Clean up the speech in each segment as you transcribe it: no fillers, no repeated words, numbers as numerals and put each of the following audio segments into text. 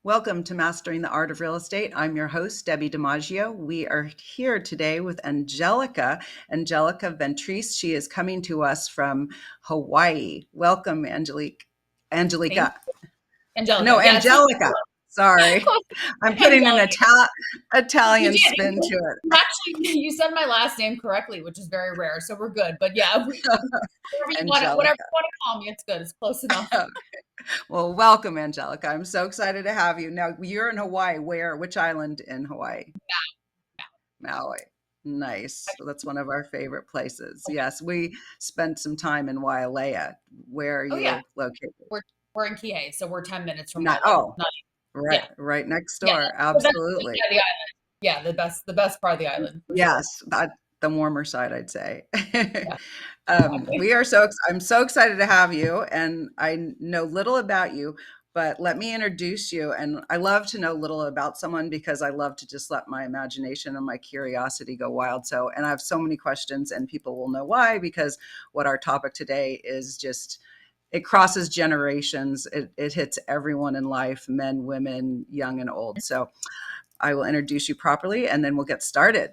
Welcome to Mastering the Art of Real Estate. I'm your host, Debbi DiMaggio. We are here today with Angelica Ventrice. She is coming to us from Hawaii. Welcome, Thank Angelica. Angelica. No, Yeah, it's Angelica. Sorry. I'm putting an Angelica. You Italian did. spin to it. Actually, you said my last name correctly, which is very rare, so we're good. But yeah, whatever Angelica. you want to call me, it's good. It's close enough. Well, welcome, Angelica. I'm so excited to have you. Now, you're in Hawaii. Where? Which island in Hawaii? Maui. Nice. Well, that's one of our favorite places. Yes, we spent some time in Wailea. Where are Oh yeah, you located? we're we're in Kihei, so we're 10 minutes from Not, Island. oh, Not, right, yeah, right next yeah. door. The best, Absolutely. yeah, the island. Yeah, the best part of the island for Yes, sure. the warmer side, I'd say. Yeah, exactly. I'm so excited to have you, and I know little about you, but let me introduce you. And I love to know little about someone because I love to just let my imagination and my curiosity go wild. So, and I have so many questions, and people will know why, because what our topic today is just, it crosses generations. It hits everyone in life, men, women, young and old. So I will introduce you properly and then we'll get started.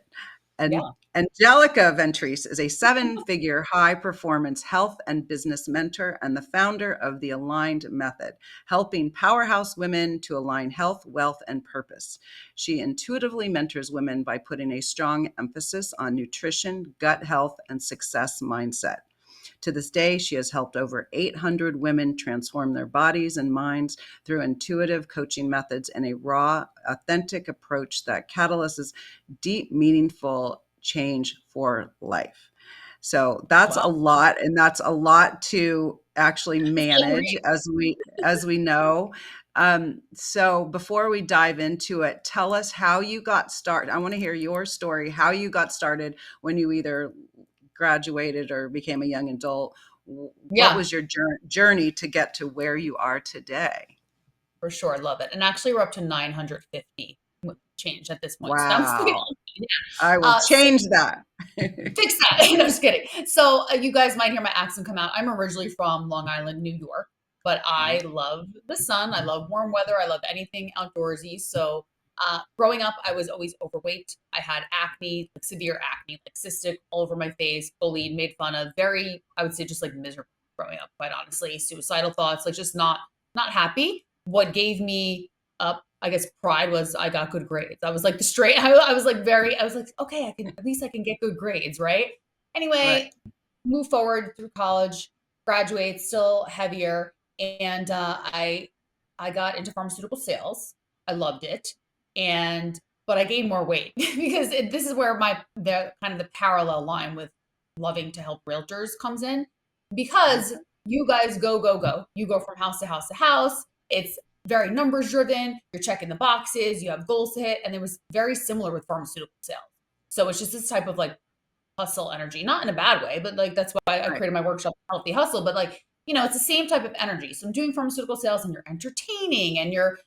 And Yeah. Angelica Ventrice is a seven-figure high-performance health and business mentor and the founder of the Aligned Method, helping powerhouse women to align health, wealth, and purpose. She intuitively mentors women by putting a strong emphasis on nutrition, gut health, and success mindset. To this day, she has helped over 800 women transform their bodies and minds through intuitive coaching methods and a raw, authentic approach that catalyzes deep, meaningful change for life. So that's a Wow. lot, and that's a lot to actually Still manage, read. as we know. So before we dive into it, tell us how you got started. I want to hear your story, how you got started when you either graduated or became a young adult. What Yeah, was your journey to get to where you are today? for sure. Love it. And actually, we're up to 950 with change at this point. So I'm still, Wow. yeah. I will So change that. fix that. No, just kidding. So you guys might hear my accent come out. I'm originally from Long Island, New York, but I love the sun. I love warm weather. I love anything outdoorsy. So growing up, I was always overweight. I had acne, like severe acne, like cystic all over my face, bullied, made fun of. Very, I would say, just like miserable growing up. Quite honestly, suicidal thoughts, like just not happy. What gave me up, I guess, pride was I got good grades. I was like the straight, I was like I was like, okay, I can, at least I can get good grades, right? Right. Anyway, move forward through college, graduate, still heavier. And I got into pharmaceutical sales. I loved it. And, but I gained more weight because this is where the kind of the parallel line with loving to help realtors comes in because Okay. you guys go, go, go. You go from house to house to house. It's very numbers driven. You're checking the boxes, you have goals to hit. And it was very similar with pharmaceutical sales. So it's just this type of like hustle energy, not in a bad way, but like that's why I Right. created my workshop, Healthy Hustle. But like, it's the same type of energy. So I'm doing pharmaceutical sales and you're entertaining and you're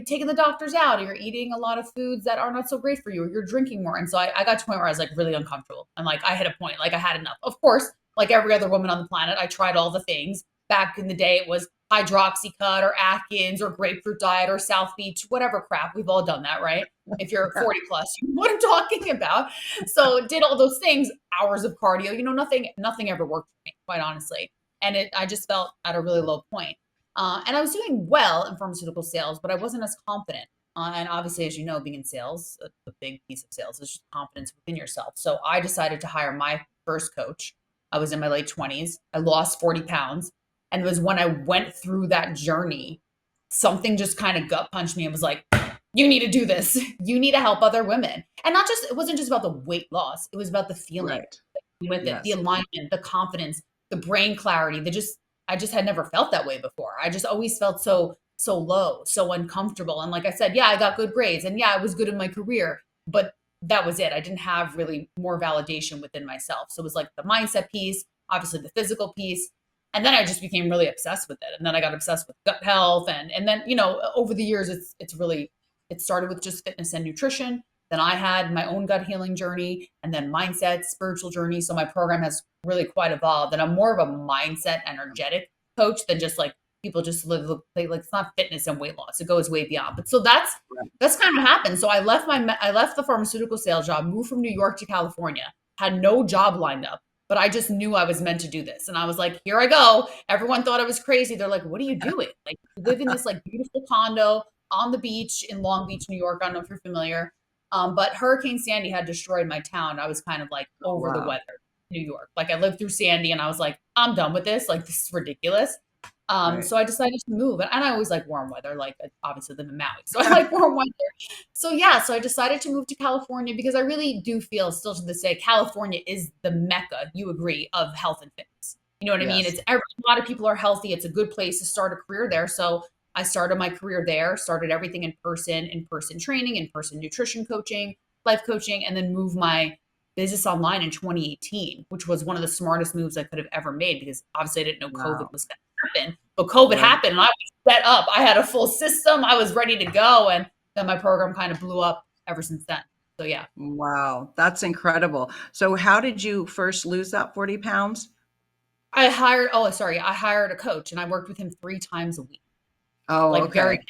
taking the doctors out, or you're eating a lot of foods that are not so great for you, or you're drinking more. And so I got to a point where I was like really uncomfortable. And like I hit a point, like I had enough. Of course, like every other woman on the planet, I tried all the things. Back in the day, it was hydroxycut or Atkins or grapefruit diet or South Beach, whatever crap. We've all done that, right? If you're Yeah. 40 plus, you know what I'm talking about. So did all those things, hours of cardio, nothing ever worked for me, quite honestly. And I just felt at a really low point. And I was doing well in pharmaceutical sales, but I wasn't as confident. And obviously, as you know, being in sales, a big piece of sales is just confidence within yourself. So I decided to hire my first coach. I was in my late 20s. I lost 40 pounds. And it was when I went through that journey, something just kind of gut punched me and was like, you need to do this. You need to help other women. And it wasn't just about the weight loss, it was about the feeling Right. with it, the Yes. alignment, the confidence, the brain clarity. I just had never felt that way before. I just always felt so low, so uncomfortable. And like I said, yeah, I got good grades and yeah, I was good in my career, but that was it. I didn't have really more validation within myself. So it was like the mindset piece, obviously the physical piece. And then I just became really obsessed with it. And then I got obsessed with gut health. And then, over the years, it started with just fitness and nutrition. Then I had my own gut healing journey and then mindset, spiritual journey. So my program has really quite evolved. And I'm more of a mindset energetic coach than just like people just live like it's not fitness and weight loss. It goes way beyond. But so Right. that's kind of happened. So I left the pharmaceutical sales job, moved from New York to California, had no job lined up, but I just knew I was meant to do this. And I was like, here I go. Everyone thought I was crazy. They're like, what are you doing? Like, you live in this like beautiful condo on the beach in Long Beach, New York. I don't know if you're familiar. But Hurricane Sandy had destroyed my town. I was kind of like Oh, over the wow. weather in New York. Like I lived through Sandy and I was like, I'm done with this. Like this is ridiculous. Right. So I decided to move, and I always like warm weather. Like I obviously live in Maui, so I like warm weather. So yeah, so I decided to move to California because I really do feel still to this day, California is the mecca. You agree of health and fitness. You know what I mean? Yes. A lot of people are healthy. It's a good place to start a career there. So I started my career there, started everything in person training, in person nutrition coaching, life coaching, and then moved my business online in 2018, which was one of the smartest moves I could have ever made because obviously I didn't know COVID Wow. was going to happen. But COVID Right. happened and I was set up. I had a full system. I was ready to go. And then my program kind of blew up ever since then. So yeah. Wow. That's incredible. So how did you first lose that 40 pounds? I hired a coach and I worked with him 3 times a week. Oh, Like very okay.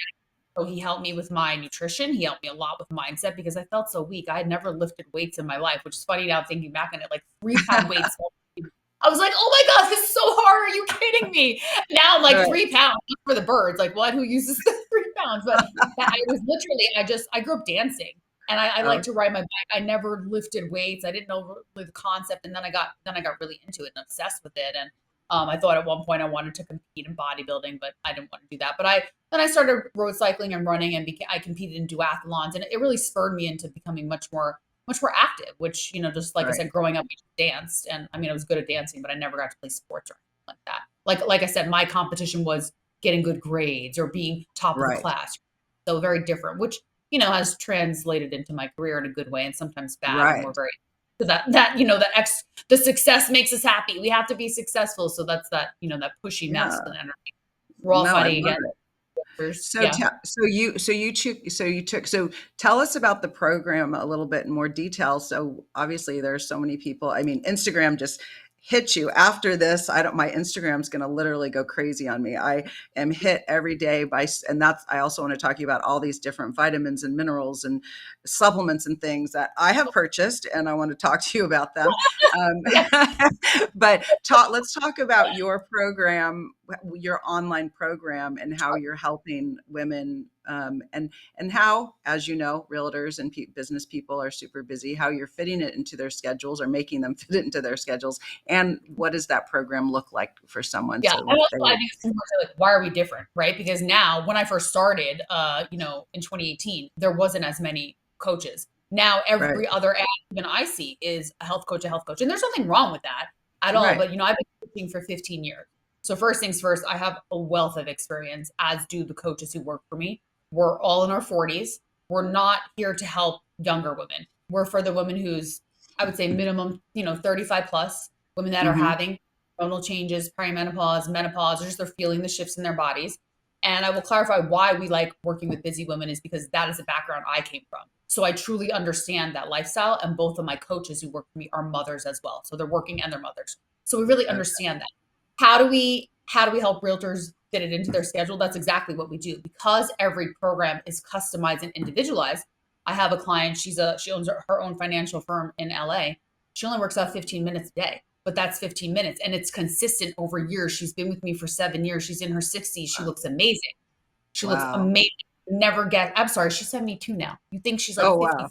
So he helped me with my nutrition. He helped me a lot with mindset because I felt so weak. I had never lifted weights in my life, which is funny now thinking back on it. Like 3 pound weights. I was like, oh my God, this is so hard. Are you kidding me? Now I'm like Right. 3 pounds for the birds. Like, what? Who uses the 3 pounds? But that I was literally, I grew up dancing and I like Oh, to ride my bike. I never lifted weights. I didn't know really the concept. And then I got really into it and obsessed with it. And I thought at one point I wanted to compete in bodybuilding, but I didn't want to do that. But then I started road cycling and running and I competed in duathlons and it really spurred me into becoming much more active, which, just like I right. said, growing up, I danced. And I mean, I was good at dancing, but I never got to play sports or anything like that. Like I said, my competition was getting good grades or being top of the Right. class. So very different, which, has translated into my career in a good way and sometimes bad when we're Right. very, the success makes us happy. We have to be successful. So that's that pushy Yeah. masculine energy. We're all No, I fighting love against. it. Yeah. So tell us about the program a little bit in more detail. So obviously there's so many people. I mean, Instagram just hits you after this. I don't, my Instagram's going to literally go crazy on me. I am hit every day by, and that's, I also want to talk to you about all these different vitamins and minerals and supplements and things that I have purchased. And I want to talk to you about them. But let's talk about your program, your online program, and how you're helping women, and how, as you know, realtors and business people are super busy. How you're fitting it into their schedules or making them fit it into their schedules, and what does that program look like for someone? Yeah, So and if also they I would, think it's important to like, why are we different, right? Because now, when I first started, in 2018, there wasn't as many coaches. Now, right, every other ad even I see is a health coach, and there's nothing wrong with that at all. right, But I've been coaching for 15 years. So first things first, I have a wealth of experience, as do the coaches who work for me. We're all in our 40s. We're not here to help younger women. We're for the women who's, I would say, minimum, 35 plus women that are hmm, having hormonal changes, perimenopause, menopause, or just they're feeling the shifts in their bodies. And I will clarify why we like working with busy women is because that is the background I came from. So I truly understand that lifestyle. And both of my coaches who work for me are mothers as well. So they're working and they're mothers. So we really okay, understand that. How do we help realtors fit it into their schedule? That's exactly what we do. Because every program is customized and individualized. I have a client, she owns her own financial firm in LA. She only works out 15 minutes a day, but that's 15 minutes and it's consistent over years. She's been with me for 7 years. She's in her 60s. She looks amazing. She looks wow, amazing. Never get, I'm sorry, she's 72 now. You think she's like oh wow, 55.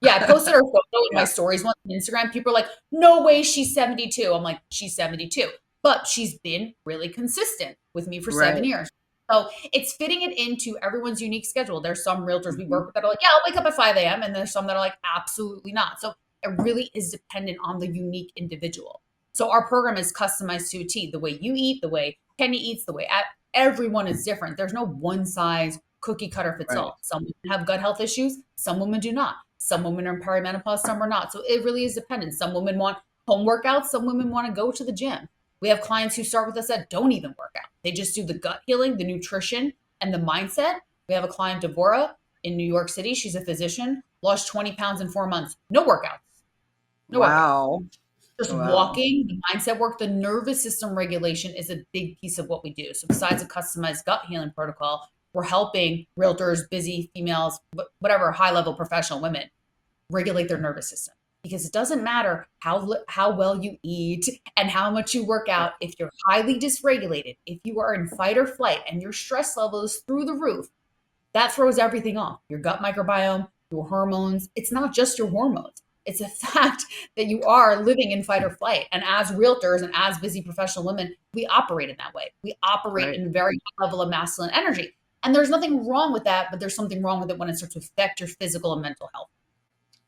Yeah, I posted her photo in my yeah, stories once on Instagram. People are like, no way she's 72. I'm like, she's 72. But she's been really consistent with me for right, 7 years. So it's fitting it into everyone's unique schedule. There's some realtors we hmm, work with that are like, yeah, I'll wake up at 5 a.m. And there's some that are like, absolutely not. So it really is dependent on the unique individual. So our program is customized to a T. The way you eat, the way Kenny eats, everyone is different. There's no one size cookie cutter fits right, all. Some women have gut health issues, some women do not. Some women are in perimenopause, some are not. So it really is dependent. Some women want home workouts, some women want to go to the gym. We have clients who start with us that don't even work out. They just do the gut healing, the nutrition, and the mindset. We have a client, Deborah, in New York City. She's a physician, lost 20 pounds in 4 months. No workouts. No workouts. wow. Just Wow. walking, the mindset work, the nervous system regulation is a big piece of what we do. So besides a customized gut healing protocol, we're helping realtors, busy females, whatever high level professional women regulate their nervous system. Because it doesn't matter how well you eat and how much you work Right. out. If you're highly dysregulated, if you are in fight or flight and your stress level is through the roof, that throws everything off. Your gut microbiome, your hormones. It's not just your hormones. It's a fact that you are living in fight or flight. And as realtors and as busy professional women, we operate in that way. We operate Right. in a very high level of masculine energy. And there's nothing wrong with that, but there's something wrong with it when it starts to affect your physical and mental health.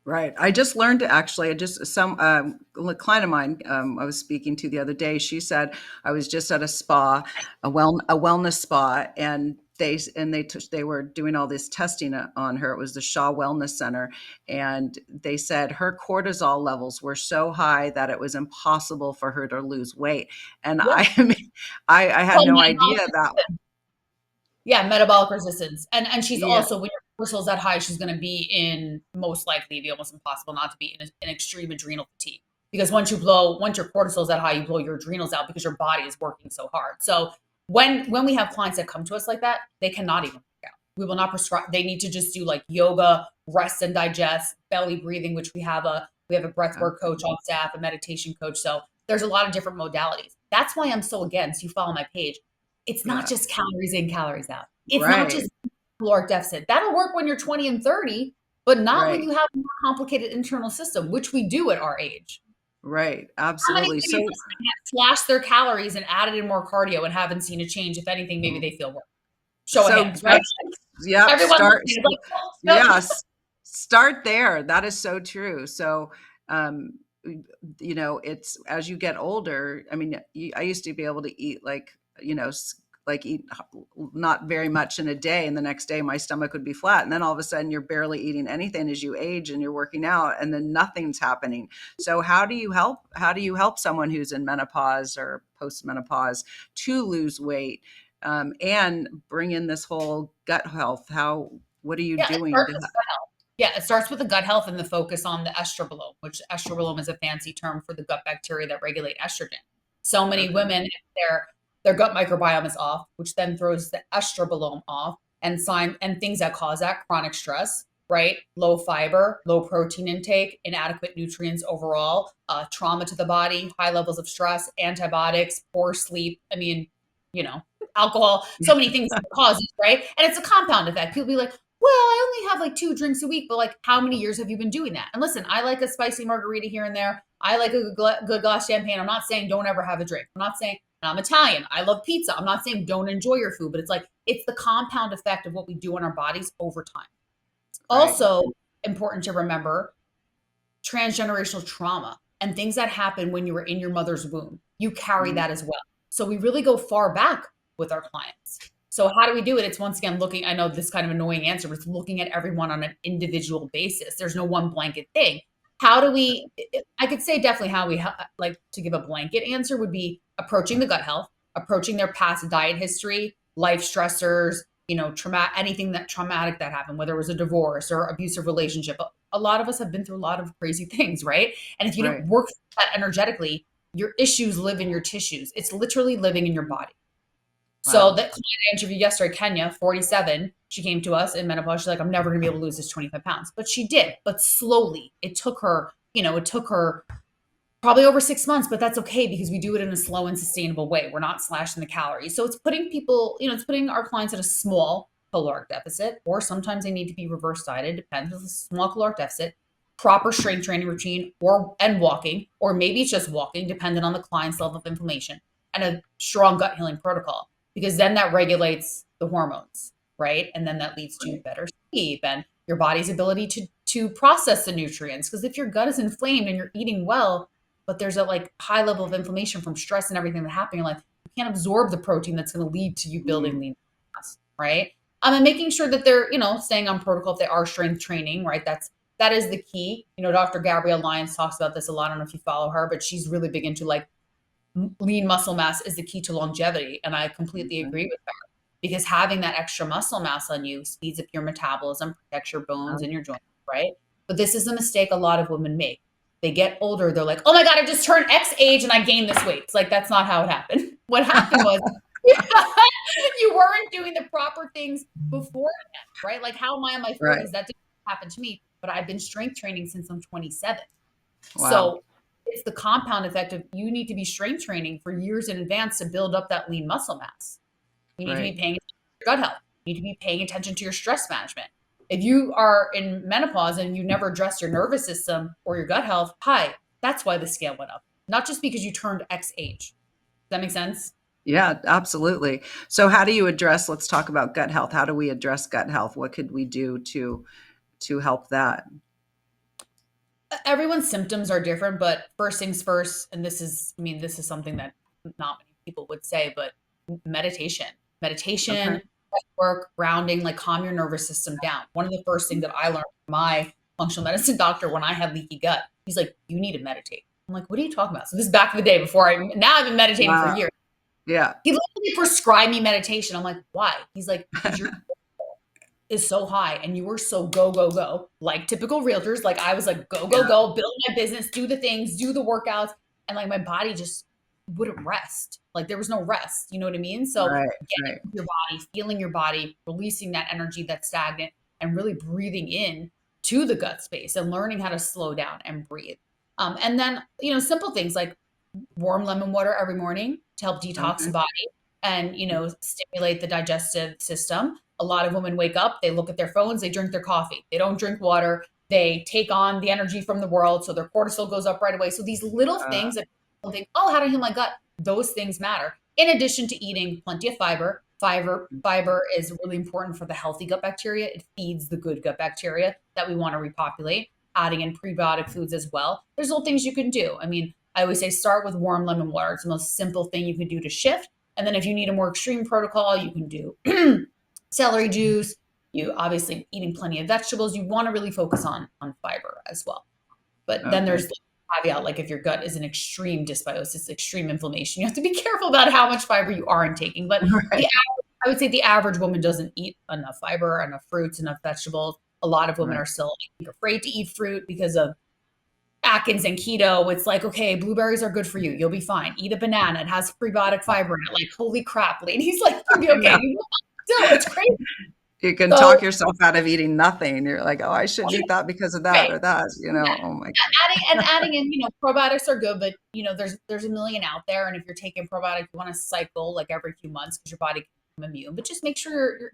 Right. I just learned actually, I just some a client of mine I was speaking to the other day. She said I was just at a spa, a wellness spa, and they were doing all this testing on her. It was the Shaw Wellness Center, and they said her cortisol levels were so high that it was impossible for her to lose weight. And Yeah. I mean, I had Well, no idea that. yeah, metabolic resistance. And she's Yeah. also when your cortisol's that high, she's going to be in most likely be almost impossible not to be in an extreme adrenal fatigue. Because once your cortisol's that high, you blow your adrenals out because your body is working so hard. So when we have clients that come to us like that, they cannot even work out. We will not prescribe. They need to just do like yoga, rest and digest, belly breathing, which we have a breath work coach on staff, a meditation coach. So there's a lot of different modalities. That's why I'm so against. You follow my page, it's not Yeah. just calories in, calories out. It's not Right. just caloric deficit. That'll work when you're 20 and 30, but not when Right. you have a more complicated internal system, which we do at our age. Right. How many Absolutely. people So have slashed their calories and added in more cardio and haven't seen a change? If anything, maybe they feel worse. Show of so hands, right? that's yep. Everyone Start. listening is like, oh, nope. Yes, start there. That is so true. So, um, it's as you get older. I mean, I used to be able to eat like, like eat not very much in a day, and the next day my stomach would be flat. And then all of a sudden you're barely eating anything as you age and you're working out, and then nothing's happening. So how do you help? How do you help someone who's in menopause or postmenopause to lose weight? And bring in this whole gut health. What are you Yeah, it doing starts to with gut health. Yeah, it starts with the gut health and the focus on the estrobolome, which estrobolome is a fancy term for the gut bacteria that regulate estrogen. So many okay, women, if their gut microbiome is off, which then throws the estrobolome off, and things that cause that chronic stress, right? Low fiber, low protein intake, inadequate nutrients overall, trauma to the body, high levels of stress, antibiotics, poor sleep. I mean, you know, alcohol, so many things that causes, right? And it's a compound effect. People be like, well, I only have like 2 drinks a week, but like, how many years have you been doing that? And listen, I like a spicy margarita here and there. I like a good glass of champagne. I'm not saying don't ever have a drink. I'm not saying, and I'm Italian. I love pizza. I'm not saying don't enjoy your food, but it's like, it's the compound effect of what we do in our bodies over time. right, Also, important to remember transgenerational trauma and things that happen when you were in your mother's womb. You carry mm, that as well. So we really go far back with our clients. So how do we do it? It's once again looking, I know this kind of annoying answer, but it's looking at everyone on an individual basis. There's no one blanket thing. How do we, I could say definitely how we like to give a blanket answer would be approaching the gut health, approaching their past diet history, life stressors, trauma, anything that traumatic that happened, whether it was a divorce or abusive relationship. A lot of us have been through a lot of crazy things, right? And if you don't right, work that energetically, your issues live in your tissues. It's literally living in your body. So wow, that client I interviewed yesterday, Kenya, 47, she came to us in menopause. She's like, I'm never gonna be able to lose this 25 pounds. But she did, but slowly. It took her probably over 6 months, but that's okay because we do it in a slow and sustainable way. We're not slashing the calories. So it's putting people, it's putting our clients at a small caloric deficit, or sometimes they need to be reverse dieted, depends on the small caloric deficit, proper strength training routine, and walking, or maybe it's just walking, depending on the client's level of inflammation, and a strong gut healing protocol, because then that regulates the hormones, right? And then that leads to right, better sleep and your body's ability to process the nutrients. Because if your gut is inflamed and you're eating well, but there's a like high level of inflammation from stress and everything that happened. You're like, you can't absorb the protein that's going to lead to you building mm, lean mass, right? And making sure that they're, staying on protocol if they are strength training, right? That is the key. Dr. Gabrielle Lyons talks about this a lot. I don't know if you follow her, but she's really big into like lean muscle mass is the key to longevity. And I completely okay, agree with her because having that extra muscle mass on you speeds up your metabolism, protects your bones um, and your joints, right? But this is a mistake a lot of women make. They get older. They're like, oh my God, I just turned X age and I gained this weight. It's like, that's not how it happened. What happened was you weren't doing the proper things beforehand, right? Like, how am I in my Right. 40s? That didn't happen to me, but I've been strength training since I'm 27. Wow. So it's the compound effect of you need to be strength training for years in advance to build up that lean muscle mass. You need to be Right. paying attention to your gut health. You need to be paying attention to your stress management. If you are in menopause and you never address your nervous system or your gut health, hi, that's why the scale went up. Not just because you turned X age. Does that make sense? Yeah, absolutely. So how do you address, let's talk about gut health. How do we address gut health? What could we do to help that? Everyone's symptoms are different, but first things first, and this is, I mean, this is something that not many people would say, but meditation, Okay. meditation, work, grounding, like calm your nervous system down. One of the first things that I learned from my functional medicine doctor when I had leaky gut, he's like, you need to meditate. I'm like, what are you talking about? So this is back in the day before now I've been meditating for Wow. years. Yeah. He literally prescribed me meditation. I'm like, why? He's like, because you're is so high and you were so go, go, go, like typical realtors. Like I was like, go, go, Yeah. go, build my business, do the things, do the workouts. And like my body just wouldn't rest. Like there was no rest. You know what I mean? So Right. getting Right. into your body, feeling your body, releasing that energy that's stagnant and really breathing in to the gut space and learning how to slow down and breathe. And then, simple things like warm lemon water every morning to help detox the Okay. body and stimulate the digestive system. A lot of women wake up, they look at their phones, they drink their coffee, they don't drink water, they take on the energy from the world, so their cortisol goes up right away. So these little Uh, things that people think, oh, how do I heal my gut, those things matter, in addition to eating plenty of fiber is really important for the healthy gut bacteria. It feeds the good gut bacteria that we want to repopulate. Adding in prebiotic foods as well, there's little things you can do. I mean, I always say start with warm lemon water. It's the most simple thing you can do to shift. And then if you need a more extreme protocol, you can do celery juice. You obviously eating plenty of vegetables. You want to really focus on fiber as well. But then okay. there's the caveat, like if your gut is an extreme dysbiosis, extreme inflammation, you have to be careful about how much fiber you are intaking. But Right. I would say the average woman doesn't eat enough fiber, enough fruits, enough vegetables. A lot of women Right. are still afraid to eat fruit because of Atkins and keto. It's like, okay, blueberries are good for you. You'll be fine. Eat a banana. It has prebiotic fiber in it. Like, holy crap, ladies, like you'll be I know. okay. Still, it's crazy. You can So, talk yourself out of eating nothing. You're like, oh, I shouldn't eat that because of that right. or that. Yeah. Oh my Adding in, probiotics are good, but there's a million out there. And if you're taking probiotics, you want to cycle like every few months because your body can become immune. But just make sure you're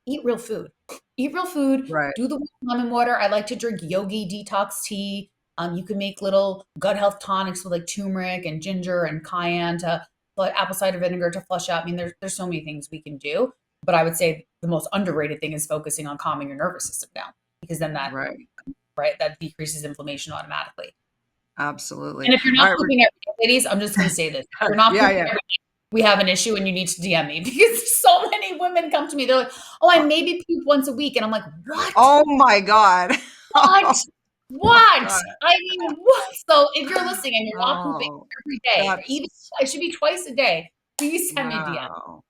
eat real food. Eat real food. God. Right. Do the lemon water. I like to drink yogi detox tea. You can make little gut health tonics with like turmeric and ginger and cayenne to but apple cider vinegar to flush out. I mean, there's so many things we can do. But I would say the most underrated thing is focusing on calming your nervous system down because then that Right. right? That decreases inflammation automatically. Absolutely. And if you're All not right. pooping every day, ladies, I'm just going to say this. If you're not Yeah. pooping Yeah. every day, we have an issue and you need to DM me because so many women come to me. They're like, oh, I maybe poop once a week. And I'm like, what? Oh my God. What? Oh What? God. I mean, what? So if you're listening and you're not pooping Oh, every day, or even that's it should be twice a day, please send me a DM. wow.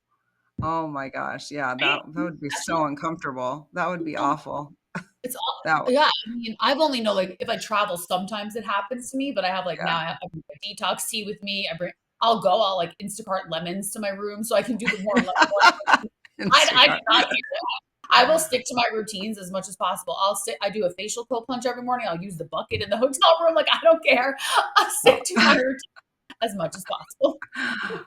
Oh my gosh. Yeah, Right? that would be That's so uncomfortable. That would be what awful. it's all That yeah, I mean, I've only know, like, if I travel, sometimes it happens to me, but I have, like yeah. now I bring a detox tea with me, I'll, like, Instacart lemons to my room so I can do the warm lemon water. I do Instacart. not do that. I will stick to my routines as much as possible. I do a facial cold plunge every morning, I'll use the bucket in the hotel room, like, I don't care. I'll stick to my routine as much as possible.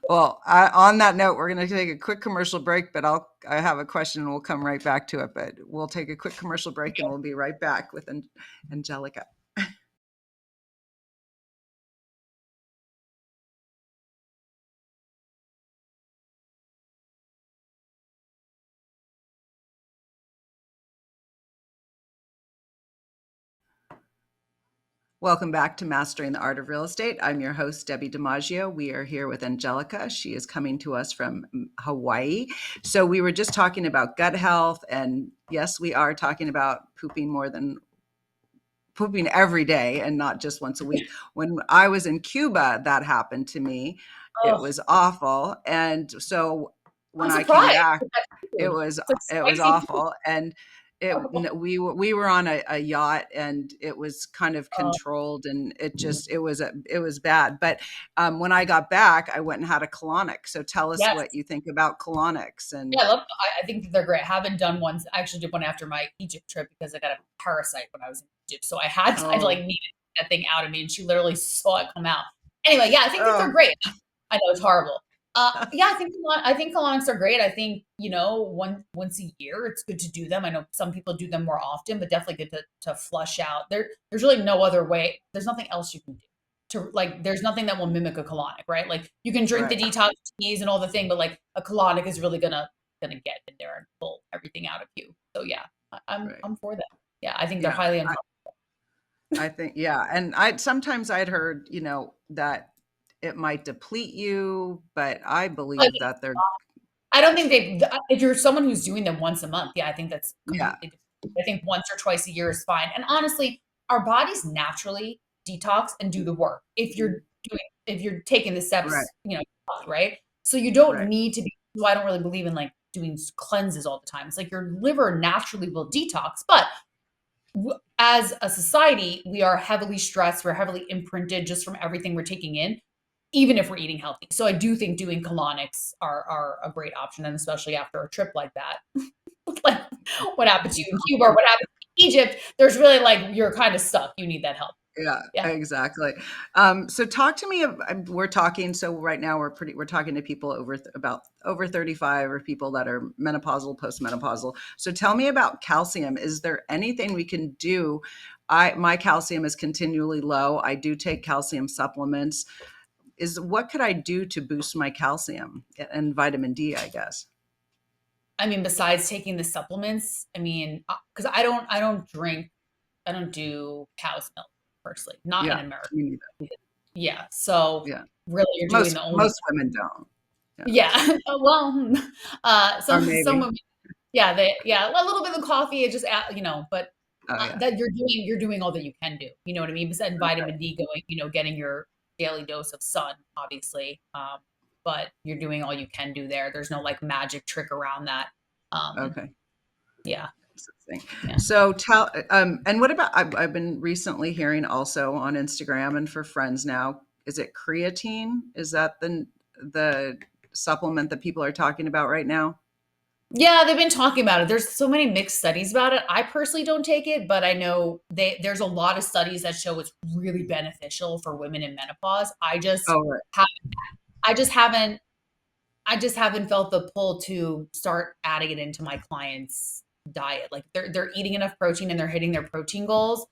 Well, on that note, we're going to take a quick commercial break, but I have a question and we'll come right back to it. But we'll take a quick commercial break and we'll be right back with Angelica. Welcome back to Mastering the Art of Real Estate. I'm your host, Debbi DiMaggio. We are here with Angelica. She is coming to us from Hawaii. So we were just talking about gut health. And yes, we are talking about pooping every day and not just once a week. When I was in Cuba, that happened to me. It Oh, was awful. And so I'm when I came surprised back, with that it food. was It's like it was spicy food. awful. And We were on a yacht, and it was kind of Uh, controlled, and it was bad. But when I got back, I went and had a colonic. So tell us yes. what you think about colonics. And Yeah, I think that they're great. I haven't done one. I actually did one after my Egypt trip because I got a parasite when I was in Egypt. So I like oh, needed that thing out of me, and she literally saw it come out. Anyway, yeah, I think that oh, they're great. I know it's horrible. Yeah, I think colonics are great. I think, once a year it's good to do them. I know some people do them more often, but definitely good to flush out. There's really no other way. There's nothing else you can do to, like, there's nothing that will mimic a colonic, right? Like, you can drink the right, detox teas and all the thing, but like a colonic is really gonna get in there and pull everything out of you. So yeah, right. I'm for them. Yeah, I think they're Yeah, highly uncomfortable. I think, yeah. And I sometimes I'd heard, that it might deplete you, but I believe that they're, I don't think if you're someone who's doing them once a month, yeah, I think that's yeah, completely different. I think once or twice a year is fine. And honestly, our bodies naturally detox and do the work if you're taking the right, steps, right? So you don't right, need to be. Well, I don't really believe in like doing cleanses all the time. It's like your liver naturally will detox, but as a society, we are heavily stressed. We're heavily imprinted just from everything we're taking in, even if we're eating healthy. So I do think doing colonics are a great option, and especially after a trip like that. Like what happened to you in Cuba or what happened in Egypt, there's really like you're kind of stuck. You need that help. yeah, Yeah. exactly. So talk to me. We're talking. So right now we're talking to people about over 35, or people that are menopausal, postmenopausal. So tell me about calcium. Is there anything we can do? My calcium is continually low. I do take calcium supplements. What could I do to boost my calcium and vitamin D, I guess? I mean, besides taking the supplements, I mean, because I don't do cow's milk personally, not in Yeah, America. me neither. Yeah. So Yeah, really, you're doing the only. most women don't. Yeah, Yeah. Well, or some maybe. women. Yeah, a little bit of coffee, it just but Oh yeah, that you're doing all that you can do. You know what I mean? Besides vitamin D going, getting your daily dose of sun, obviously. But you're doing all you can do there. There's no like magic trick around that. Um, okay. yeah, Interesting. yeah. So and what about, I've been recently hearing also on Instagram and for friends now, is it creatine? Is that the supplement that people are talking about right now? Yeah, they've been talking about it. There's so many mixed studies about it. I personally don't take it, but I know there's a lot of studies that show it's really beneficial for women in menopause. Oh, right. Have I just haven't felt the pull to start adding it into my clients' diet. Like they're eating enough protein and they're hitting their protein goals.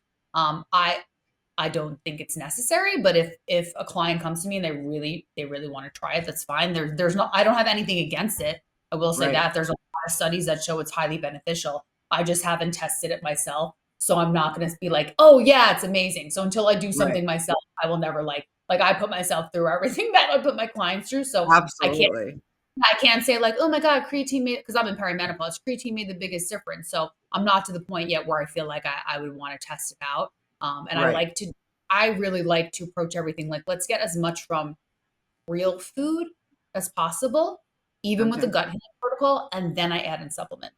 I don't think it's necessary, but if a client comes to me and they really want to try it, that's fine. There's no I don't have anything against it. I will say Right. that there's a lot of studies that show it's highly beneficial. I just haven't tested it myself. So I'm not going to be like, "Oh yeah, it's amazing." So until I do Right. something myself, I will never like I put myself through everything that I put my clients through. So Absolutely. I can't say like, "Oh my God, creatine made," because I'm in perimenopause. Creatine made the biggest difference. So I'm not to the point yet where I feel like I would want to test it out. And Right. I really like to approach everything like, let's get as much from real food as possible, even with the Okay. gut healing protocol, and then I add in supplements.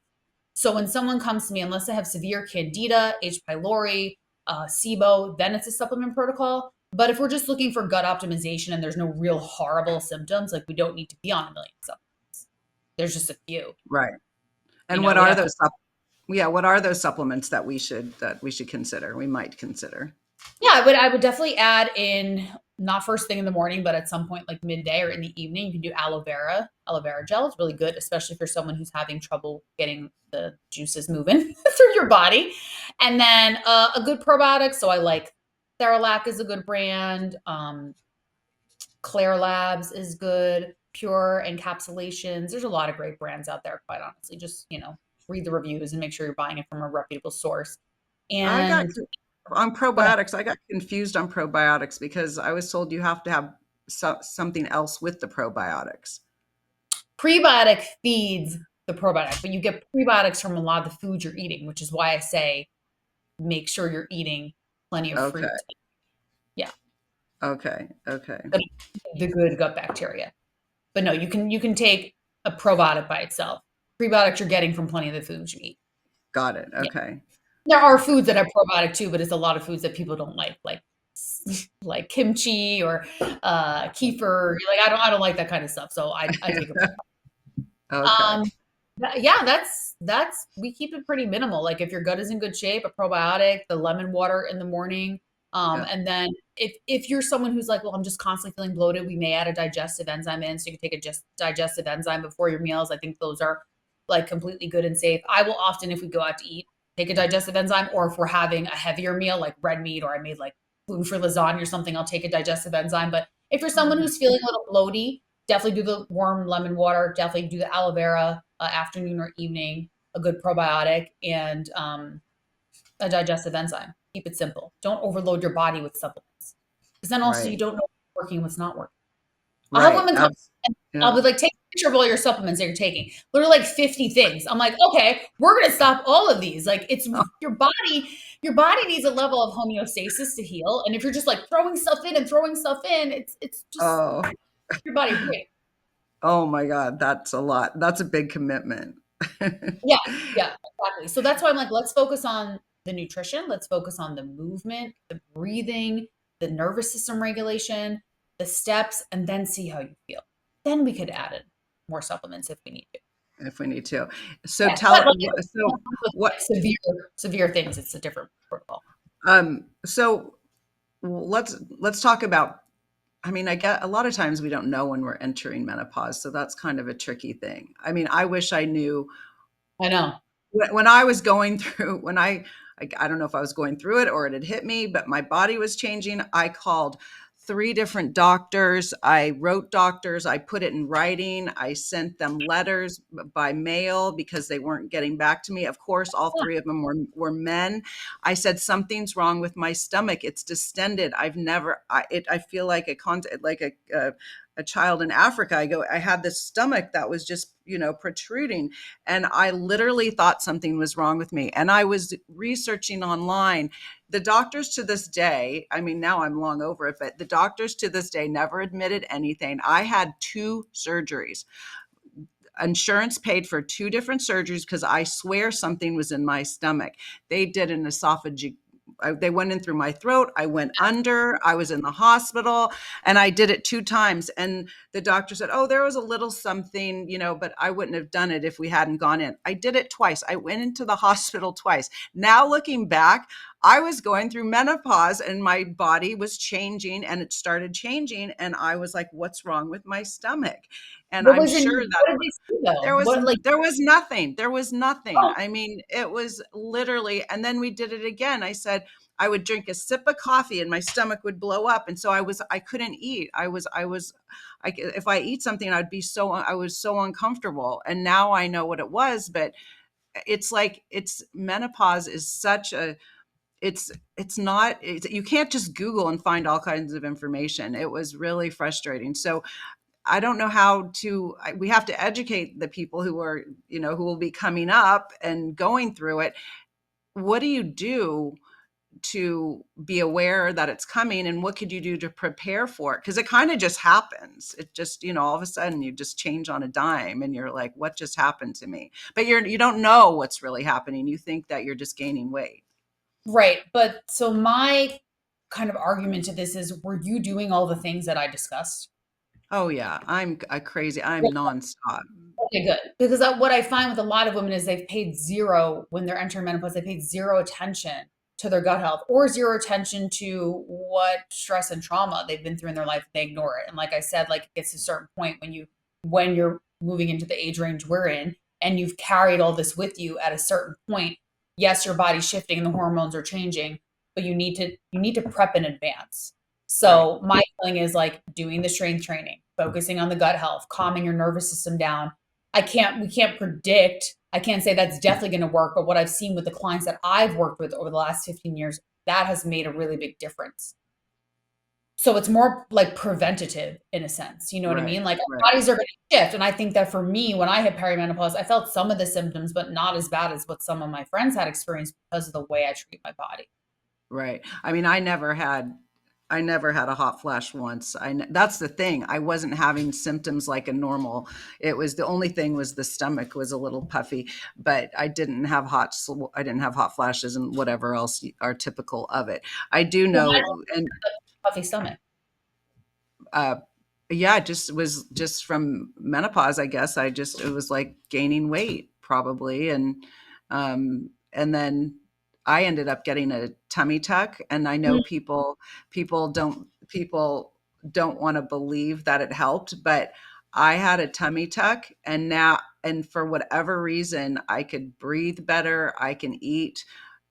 So when someone comes to me, unless they have severe candida, H. pylori, SIBO, then it's a supplement protocol. But if we're just looking for gut optimization and there's no real horrible symptoms, like we don't need to be on a million supplements. There's just a few. Right. You And know, what we are have to. those yeah, what are those supplements that we should consider? We might consider. Yeah, I would definitely add in, not first thing in the morning, but at some point like midday or in the evening. You can do aloe vera. Aloe vera gel is really good, especially for someone who's having trouble getting the juices moving through your body. And then a good probiotic. So I like Theralac is a good brand. Claire Labs is good. Pure encapsulations. There's a lot of great brands out there, quite honestly. Just, read the reviews and make sure you're buying it from a reputable source. I got And On go ahead. probiotics, I got confused on probiotics because I was told you have to have something else with the probiotics. Prebiotic feeds the probiotic, but you get prebiotics from a lot of the foods you're eating, which is why I say make sure you're eating plenty of Okay. fruit. Yeah, Okay. Okay. the good gut bacteria. But no, you can take a probiotic by itself. Prebiotics you're getting from plenty of the foods you eat. Got it. Yeah. Okay. There are foods that have probiotic too, but it's a lot of foods that people don't like like kimchi or kefir. Like I don't like that kind of stuff. So I take a Okay. um yeah, that's we keep it pretty minimal. Like if your gut is in good shape, a probiotic, the lemon water in the morning. Yeah. And then if you're someone who's like, well, I'm just constantly feeling bloated, we may add a digestive enzyme in, so you can take a just digestive enzyme before your meals. I think those are like completely good and safe. I will often, if we go out to eat, take a digestive enzyme, or if we're having a heavier meal like red meat, or I made like gluten-free lasagna or something, I'll take a digestive enzyme. But if you're someone Mhm. who's feeling a little bloaty, definitely do the warm lemon water, definitely do the aloe vera afternoon or evening, a good probiotic, and a digestive enzyme. Keep it simple. Don't overload your body with supplements, because then also you Right. don't know what's working, what's not working. I'll have Right. women come and I'll Yeah. be like, take a picture of all your supplements that you're taking. Literally like 50 things. I'm like, okay, we're gonna stop all of these. Like it's your body needs a level of homeostasis to heal. And if you're just like throwing stuff in and throwing stuff in, it's just Oh. your body break. Oh my God. That's a lot. That's a big commitment. Yeah, yeah, exactly. So that's why I'm like, let's focus on the nutrition, let's focus on the movement, the breathing, the nervous system regulation, the steps, and then see how you feel. Then we could add in more supplements if we need to. If we need to. So Yeah, but tell like if so it comes with what like severe things, it's a different protocol. so let's talk about, I mean, I get a lot of times we don't know when we're entering menopause, so that's kind of a tricky thing. I mean, I wish I knew I know. when I was going through, I don't know if I was going through it or it had hit me, but my body was changing. I called three different doctors. I wrote doctors. I put it in writing. I sent them letters by mail because they weren't getting back to me. Of course, all Yeah. three of them were men. I said, something's wrong with my stomach. It's distended. I feel like a child in Africa. I had this stomach that was just, protruding. And I literally thought something was wrong with me. And I was researching online. The doctors to this day, I mean, now I'm long over it, but the doctors to this day never admitted anything. I had two surgeries. Insurance paid for two different surgeries because I swear something was in my stomach. They did an esophageal. They went in through my throat. I went under. I was in the hospital, and I did it two times. And the doctor said, "Oh, there was a little something, but I wouldn't have done it if we hadn't gone in." I did it twice. I went into the hospital twice. Now looking back, I was going through menopause, and my body was changing, and it started changing, and I was like, "What's wrong with my stomach?" And What I'm was in sure that what did they see though? there was What like there was nothing. There was nothing. oh, I mean, it was literally, and then we did it again. I said I would drink a sip of coffee and my stomach would blow up. And so I couldn't eat. If I eat something, I was so uncomfortable. And now I know what it was, but it's like, it's menopause is such a, it's not, you can't just Google and find all kinds of information. It was really frustrating. So I don't know how to, we have to educate the people who are, who will be coming up and going through it. What do you do to be aware that it's coming, and what could you do to prepare for it? Because it kind of just happens. It just, all of a sudden you just change on a dime and you're like, what just happened to me? But you don't know what's really happening. You think that you're just gaining weight. right. But so my kind of argument to this is, were you doing all the things that I discussed? Oh yeah, I'm a crazy. I'm nonstop. Okay, good. Because what I find with a lot of women is they've paid zero when they're entering menopause. They paid zero attention to their gut health, or zero attention to what stress and trauma they've been through in their life. They ignore it. And like I said, like it gets to a certain point when you're moving into the age range we're in, and you've carried all this with you at a certain point. Yes, your body's shifting and the hormones are changing, but you need to prep in advance. Right. So my feeling is like doing the strength training, focusing on the gut health, calming your nervous system down. We can't predict. I can't say that's definitely going to work, but what I've seen with the clients that I've worked with over the last 15 years, that has made a really big difference. So it's more like preventative in a sense. You know what I Right. mean? Like Right. our bodies are going to shift. And I think that for me, when I hit perimenopause, I felt some of the symptoms, but not as bad as what some of my friends had experienced because of the way I treat my body. Right. I mean, I never had I never had a hot flash once. That's the thing. I wasn't having symptoms like a normal. It was the only thing was the stomach was a little puffy, but I didn't have hot flashes and whatever else are typical of it. I do Well, I know, don't and have a puffy stomach. uh, yeah, it just was just from menopause, I guess. It was like gaining weight probably. And then I ended up getting a tummy tuck. And I know Mm. people don't want to believe that it helped, but I had a tummy tuck and for whatever reason, I could breathe better. I can eat.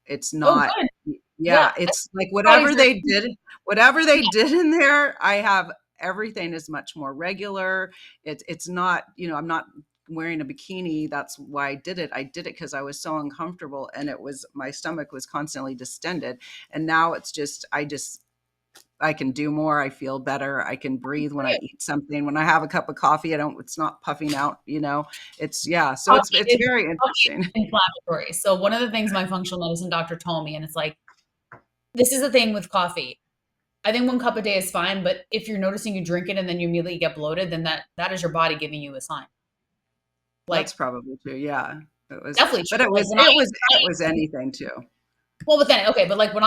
It's Oh, not, good. Yeah, yeah, it's like body's whatever they did in there, I have everything is much more regular. It's not, I'm not wearing a bikini. That's why I did it. I did it because I was so uncomfortable and my stomach was constantly distended. And now I can do more. I feel better. I can breathe when I great. eat something. When I have a cup of coffee, it's not puffing out. Yeah. So Coffee it's is very coffee interesting. is inflammatory. So one of the things my functional medicine doctor told me, and it's like, this is the thing with coffee. I think 1 cup a day is fine, but if you're noticing you drink it and then you immediately get bloated, then that is your body giving you a sign. That's Like, probably true. Yeah. definitely But true. Like when I it was anything too. well, but then okay, but like when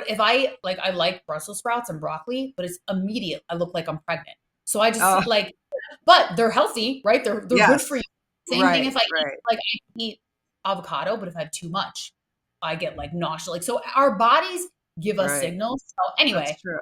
if I like I like Brussels sprouts and broccoli, but it's immediate. I look like I'm pregnant. So I just Oh, like, but they're healthy, right? They're good for yes. you. Same thing Right. if I eat Right. like I eat avocado, but if I have too much, I get like nausea. Like so our bodies give us Right. signals. So That's anyway, true.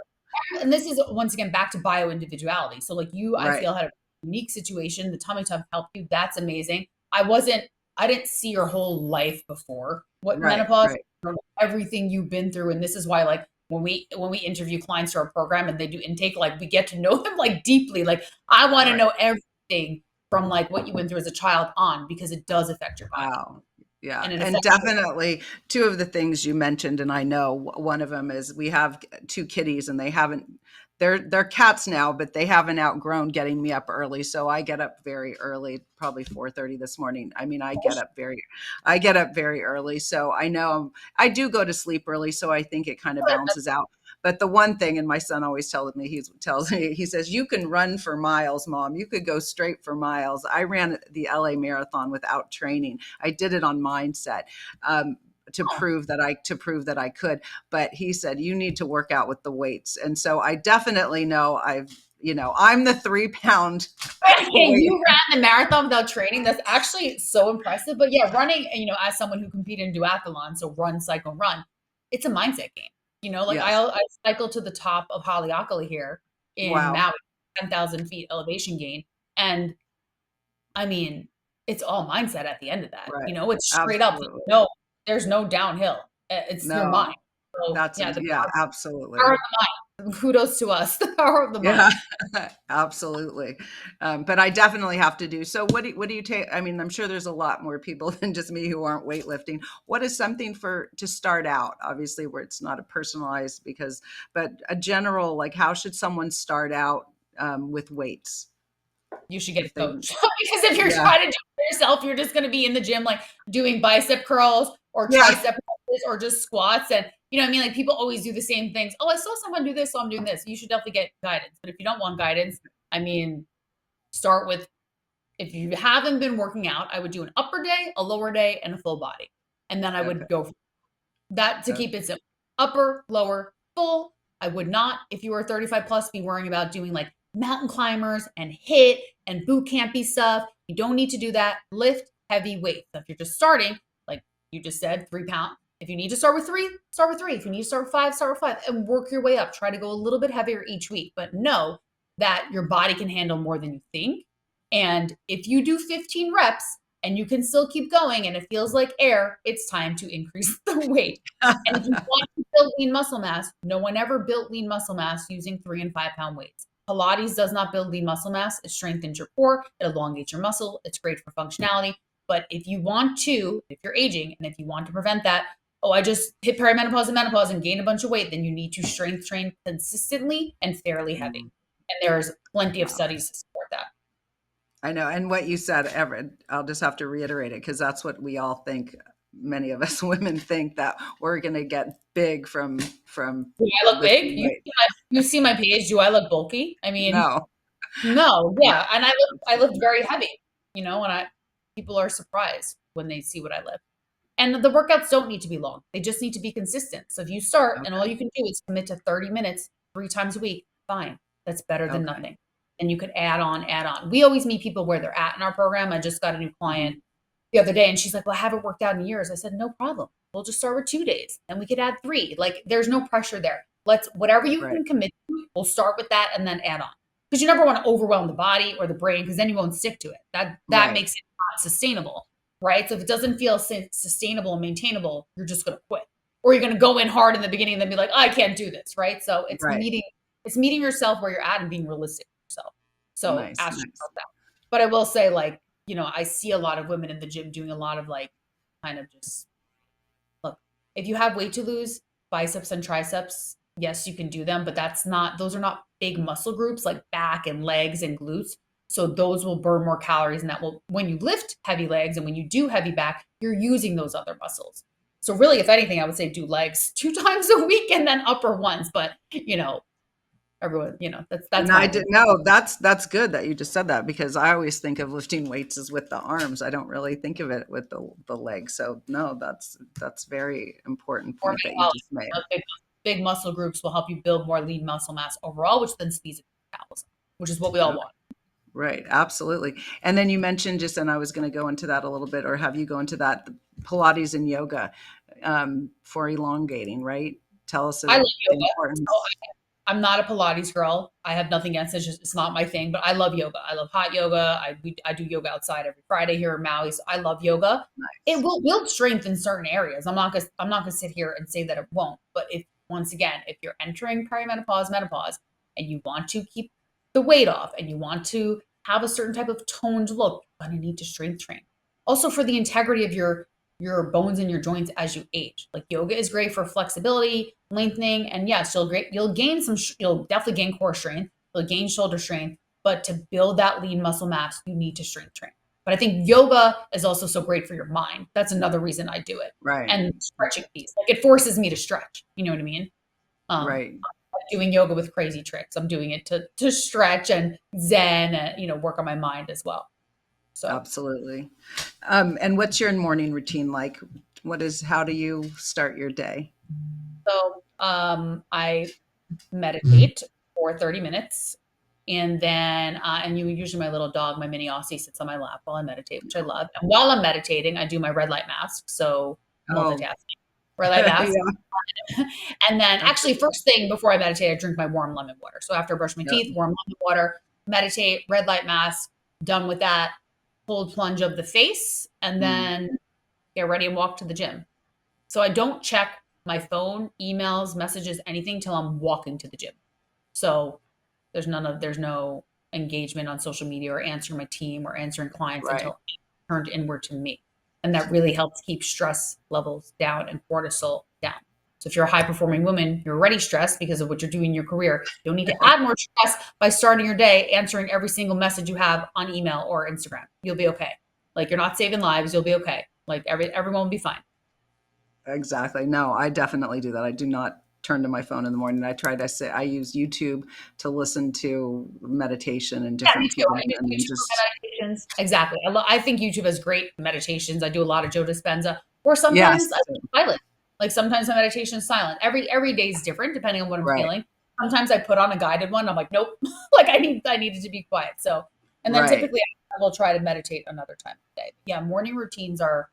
and this is once again back to bio individuality. So like you, I Right. feel had a unique situation. The tummy tuck helped you. That's amazing. I didn't see your whole life before what Right. menopause, Right. everything you've been through. And this is why like when we interview clients for our program and they do intake, like we get to know them like deeply. Like I want to Right. know everything from like what you went through as a child on because it does affect your body Wow. Yeah. and it And affects your definitely two of the things you mentioned, and I know one of them is we have two kitties and they're cats now, but they haven't outgrown getting me up early. So I get up very early, probably 4:30 this morning. I mean, I get up very early. So I know I do go to sleep early. So I think it kind of balances out. But the one thing, and my son always tells me, he says, you can run for miles, mom. You could go straight for miles. I ran the LA marathon without training. I did it on mindset. To prove that I could. But he said you need to work out with the weights, and so I definitely know I'm the 3 pound Hey, weight. you ran the marathon without training. That's actually so impressive. But yeah, running, as someone who competed in duathlon, so run, cycle, run, it's a mindset game. Like Yes. I cycled to the top of Haleakala here in Wow. Maui, 10,000 feet elevation gain. And I mean, it's all mindset at the end of that. Right. It's straight up. Absolutely. No, there's no downhill. It's your No. mind. So yeah, the Yeah. power Absolutely. of the mind. Kudos to us, the power of the Yeah, mind. absolutely. But I definitely have to do. So what do you take? I mean, I'm sure there's a lot more people than just me who aren't weightlifting. What is something to start out? Obviously, where it's not a personalized but a general, like how should someone start out with weights You should get a if they, coach because if you're yeah, trying to do it yourself, you're just going to be in the gym like doing bicep curls or yeah, tricep presses or just squats. And you know what I mean? Like people always do the same things. Oh, I saw someone do this, so I'm doing this. You should definitely get guidance. But if you don't want guidance, I mean, start with if you haven't been working out, I would do an upper day, a lower day, and a full body. And then I okay, would go that to okay, keep it simple. Upper, lower, full. I would not, if you were 35 plus, be worrying about doing like mountain climbers and hit and boot campy stuff. You don't need to do that. Lift heavy weights. So if you're just starting, like you just said, 3 pound. If you need to start with three, start with three. If you need to start with five and work your way up. Try to go a little bit heavier each week, but know that your body can handle more than you think. And if you do 15 reps, and you can still keep going and it feels like air, it's time to increase the weight. And if you want to build lean muscle mass, no one ever built lean muscle mass using 3 and 5 pound weights. Pilates does not build lean muscle mass. It strengthens your core, it elongates your muscle, it's great for functionality. But if you want to, if you're aging and if you want to prevent that, oh, I just hit perimenopause and menopause and gain a bunch of weight, then you need to strength train consistently and fairly heavy. Mm, And there's plenty of wow. studies to support that. I know. And what you said, Everett, I'll just have to reiterate it because that's what we all think. Many of us women think that we're going to get big from Do I look big? lifting You weight. You see my page. Do I look bulky? I mean, No, no, no, yeah, and I lift absolutely not. very heavy, and people are surprised when they see what I lift. And the workouts don't need to be long. They just need to be consistent. So if you start and all Okay, you can do is commit to 30 minutes 3 times a week, fine. That's better than okay. nothing. And you could add on, add on. We always meet people where they're at in our program. I just got a new client Mhm. the other day and she's like, "Well, I haven't worked out in years." I said, "No problem. We'll just start with 2 days and we could add three." Like there's no pressure there. Let's whatever you Right, can commit to, we'll start with that and then add on. Because you never want to overwhelm the body or the brain because then you won't stick to it. That right, makes it not sustainable, right? So if it doesn't feel sustainable and maintainable, you're just going to quit. Or you're going to go in hard in the beginning and then be like, "I can't do this," right? So right. it's meeting yourself where you're at and being realistic with yourself. So Nice, ask nice. yourself that. But I will say, like, I see a lot of women in the gym doing a lot of like kind of just look, if you have weight to lose, biceps and triceps, yes, you can do them, but those are not big muscle groups like back and legs and glutes. So those will burn more calories and that will, when you lift heavy legs and when you do heavy back, you're using those other muscles. So really, if anything, I would say do legs 2 times a week and then upper once. But everyone, that's No, I my didn't opinion. know. That's good that you just said that because I always think of lifting weights as with the arms. I don't really think of it with the legs. So no, that's very important Or point that you metabolic. just made. Big muscle groups will help you build more lean muscle mass overall, which then speeds up metabolism, which is what we all Okay, want. right, absolutely. And then you mentioned just, and I was going to go into that a little bit, or have you go into that, Pilates and yoga for elongating, right? Tell us I love the yoga. So importance. I'm not a Pilates girl. I have nothing against it. It's not my thing, but I love yoga. I love hot yoga. I do yoga outside every Friday here in Maui. So I love yoga. It Nice. will build strength in certain areas. I'm not gonna sit here and say that it won't. But if once again, if you're entering perimenopause, menopause, and you want to keep the weight off and you want to have a certain type of toned look, you're gonna need to strength train. Also for the integrity of your bones and your joints as you age. Like yoga is great for flexibility, lengthening, and yes, you'll gain you'll definitely gain core strength, you'll gain shoulder strength, but to build that lean muscle mass, you need to strength train. But I think yoga is also so great for your mind. That's another reason I do it. Right, And stretching piece, like it forces me to stretch. You know what I mean? right. I'm doing yoga with crazy tricks. I'm doing it to stretch and zen, and work on my mind as well. So Absolutely. And what's your morning routine like? How do you start your day? I meditate for 30 minutes. And then, and usually my little dog, my mini Aussie, sits on my lap while I meditate, which I love. And while I'm meditating, I do my red light mask. So Oh, multitasking, red light mask. yeah. And then actually, Absolutely. first thing before I meditate, I drink my warm lemon water. So after I brush my Yep. teeth, warm lemon water, meditate, red light mask, done with that, cold plunge of the face, and Mm, then get ready and walk to the gym. So I don't check my phone, emails, messages, anything till I'm walking to the gym. So there's no engagement on social media or answering my team or answering clients right. until turned inward to me. And that really helps keep stress levels down and cortisol down. So if you're a high performing woman, you're already stressed because of what you're doing in your career. You don't need to add more stress by starting your day answering every single message you have on email or Instagram. You'll be okay. Like you're not saving lives, you'll be okay. Like everyone will be fine. Exactly. No, I definitely do that. I do not turn to my phone in the morning. I use YouTube to listen to meditation and Yeah, me different too. people I use and then YouTube for just my meditations. Exactly. I think YouTube has great meditations. I do a lot of Joe Dispenza, or yes. sometimes I silent. Like sometimes my meditation is silent. Every day is different depending on what I'm Right. feeling. Sometimes I put on a guided one. I'm like, nope, like I needed to be quiet. So, and then Right. typically I will try to meditate another time of the day. Yeah, morning routines are.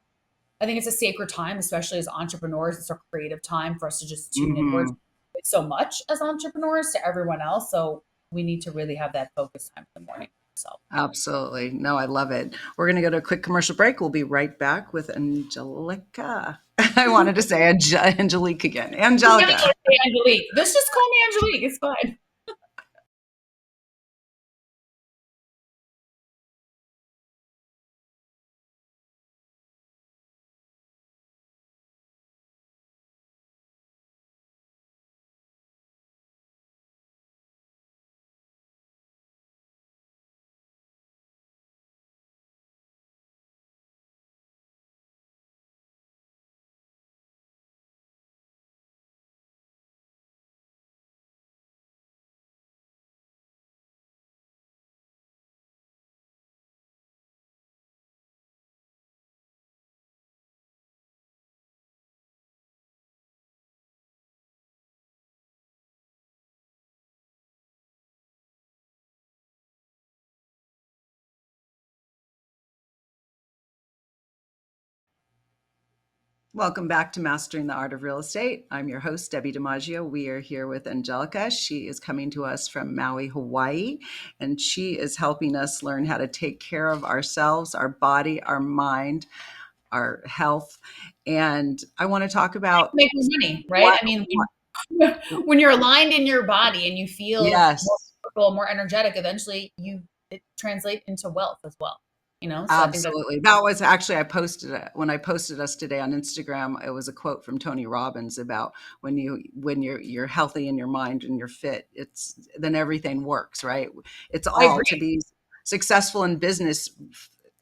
I think it's a sacred time, especially as entrepreneurs. It's our creative time for us to just tune inwards Hmm. so much as entrepreneurs to everyone else. So we need to really have that focus time in the morning. So. Absolutely. No, I love it. We're going to go to a quick commercial break. We'll be right back with Angelica. I wanted to say Angelique again. You really Angelica. want to say Angelique. This just call me Angelique. It's fine. Welcome back to Mastering the Art of Real Estate. I'm your host, Debbi DiMaggio. We are here with Angelica. She is coming to us from Maui, Hawaii, and she is helping us learn how to take care of ourselves, our body, our mind, our health. And I want to talk about Make more money, right? what, I mean, what when you're aligned in your body and you feel more yes. comfortable, more energetic, eventually it translates into wealth as well. So I think that's Absolutely. That was actually, I posted it when I posted us today on Instagram. It was a quote from Tony Robbins about when you're healthy in your mind and you're fit, it's then everything works, right? It's I all to agree. be successful in business.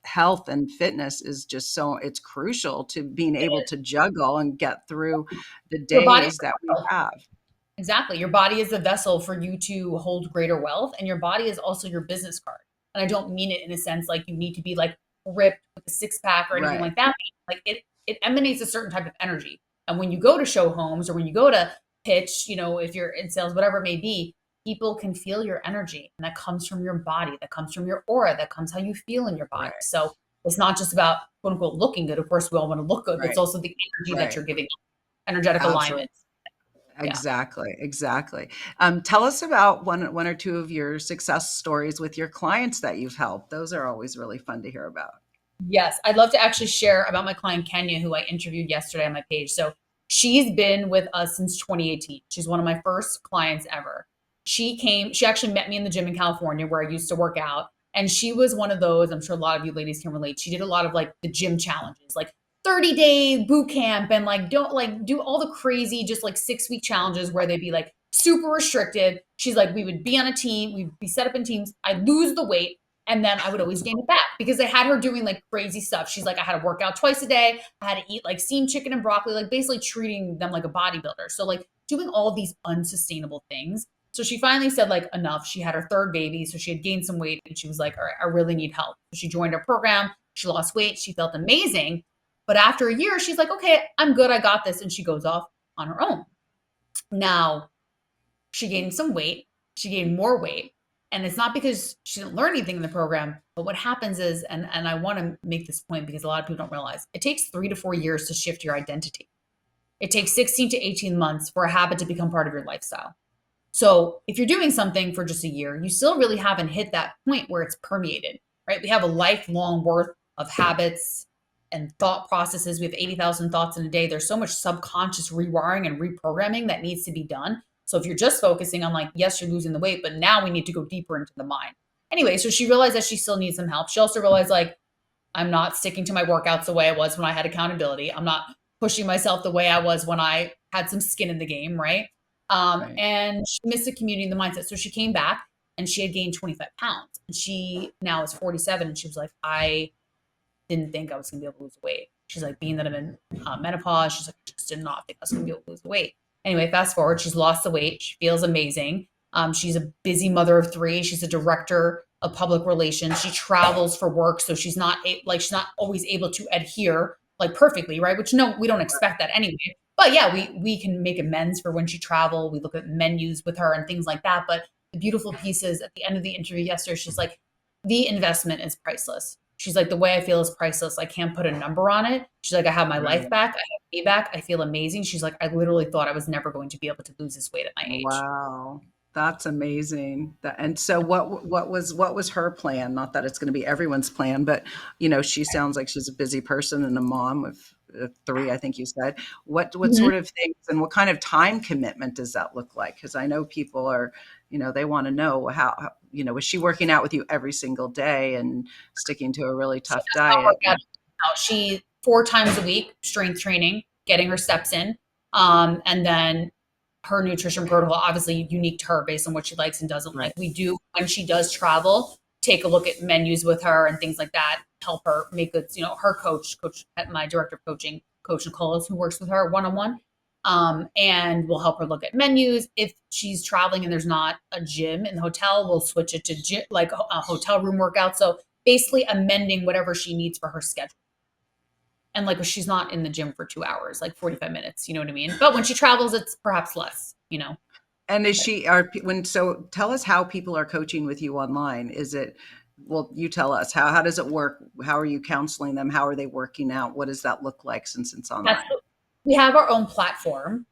Health and fitness is just so it's crucial to being It able is. to juggle and get through the Your body's days that the we vessel. have. Exactly. Your body is the vessel for you to hold greater wealth, and your body is also your business card. And I don't mean it in a sense like you need to be like ripped with a six pack or anything Right, like that. Like it emanates a certain type of energy. And when you go to show homes or when you go to pitch, if you're in sales, whatever it may be, people can feel your energy. And that comes from your body, that comes from your aura, that comes how you feel in your body. right, So it's not just about quote unquote looking good. Of course, we all want to look good, but it's right, also the energy that right. you're giving, energetic Absolutely. alignment. Yeah. Exactly, exactly. Tell us about one or two of your success stories with your clients that you've helped. Those are always really fun to hear about. Yes, I'd love to actually share about my client Kenya, who I interviewed yesterday on my page. So she's been with us since 2018. She's one of my first clients ever. She actually met me in the gym in California where I used to work out. And she was one of those, I'm sure a lot of you ladies can relate. She did a lot of like the gym challenges, like 30-day boot camp and like don't like do all the crazy, just like 6 week challenges where they'd be like super restricted. She's like, we would be on a team, we'd be set up in teams. I'd lose the weight and then I would always gain it back because they had her doing like crazy stuff. She's like, I had to work out twice a day. I had to eat like steamed chicken and broccoli, like basically treating them like a bodybuilder. So like doing all these unsustainable things. So she finally said like enough. She had her third baby. So she had gained some weight and she was like, all right, I really need help. So she joined our program. She lost weight. She felt amazing. But after a year, she's like, okay, I'm good. I got this. And she goes off on her own. Now she gained some weight. She gained more weight. And it's not because she didn't learn anything in the program, but what happens is, and I want to make this point because a lot of people don't realize, it takes 3 to 4 years to shift your identity. It takes 16 to 18 months for a habit to become part of your lifestyle. So if you're doing something for just a year, you still really haven't hit that point where it's permeated, right? We have a lifelong worth of habits and thought processes. We have 80,000 thoughts in a day. There's so much subconscious rewiring and reprogramming that needs to be done. So if you're just focusing on like, yes, you're losing the weight, but now we need to go deeper into the mind. Anyway, so she realized that she still needs some help. She also realized like, I'm not sticking to my workouts the way I was when I had accountability. I'm not pushing myself the way I was when I had some skin in the game, right? Right. And she missed the community and the mindset. So she came back and she had gained 25 pounds. And she now is 47. And she was like, I didn't think I was going to be able to lose weight. She's like, being that I'm in menopause, she's like, I just did not think I was going to be able to lose the weight. Anyway, fast forward, she's lost the weight. She feels amazing. She's a busy mother of three. She's a director of public relations. She travels for work, so she's not always able to adhere like perfectly, right? Which no, we don't expect that anyway. But yeah, we can make amends for when she travel. We look at menus with her and things like that. But the beautiful piece is at the end of the interview yesterday, she's like, the investment is priceless. She's like, the way I feel is priceless. I can't put a number on it. She's like, I have my life Right. back. I have me back. I feel amazing. She's like, I literally thought I was never going to be able to lose this weight at my age. Wow. That's amazing. And so what was her plan? Not that it's going to be everyone's plan, but she sounds like she's a busy person and a mom of three, I think you said. What Mhm. sort of things and what kind of time commitment does that look like? Because I know people are, they want to know was she working out with you every single day and sticking to a really She tough does not work diet? out. She 4 times a week, strength training, getting her steps in. And then her nutrition protocol, obviously unique to her based on what she likes and doesn't like. Right. We do, when she does travel, take a look at menus with her and things like that, help her make good, her coach, my director of coaching, Coach Nicolas, who works with her one on one. And we'll help her look at menus. If she's traveling and there's not a gym in the hotel, we'll switch it to like a hotel room workout. So basically amending whatever she needs for her schedule. And like she's not in the gym for 2 hours, like 45 minutes, you know what I mean? But when she travels, it's perhaps less. And is she are when so tell us how people are coaching with you online. Is it well, you tell us how does it work? How are you counseling them? How are they working out? What does that look like since it's That's online? We have our own platform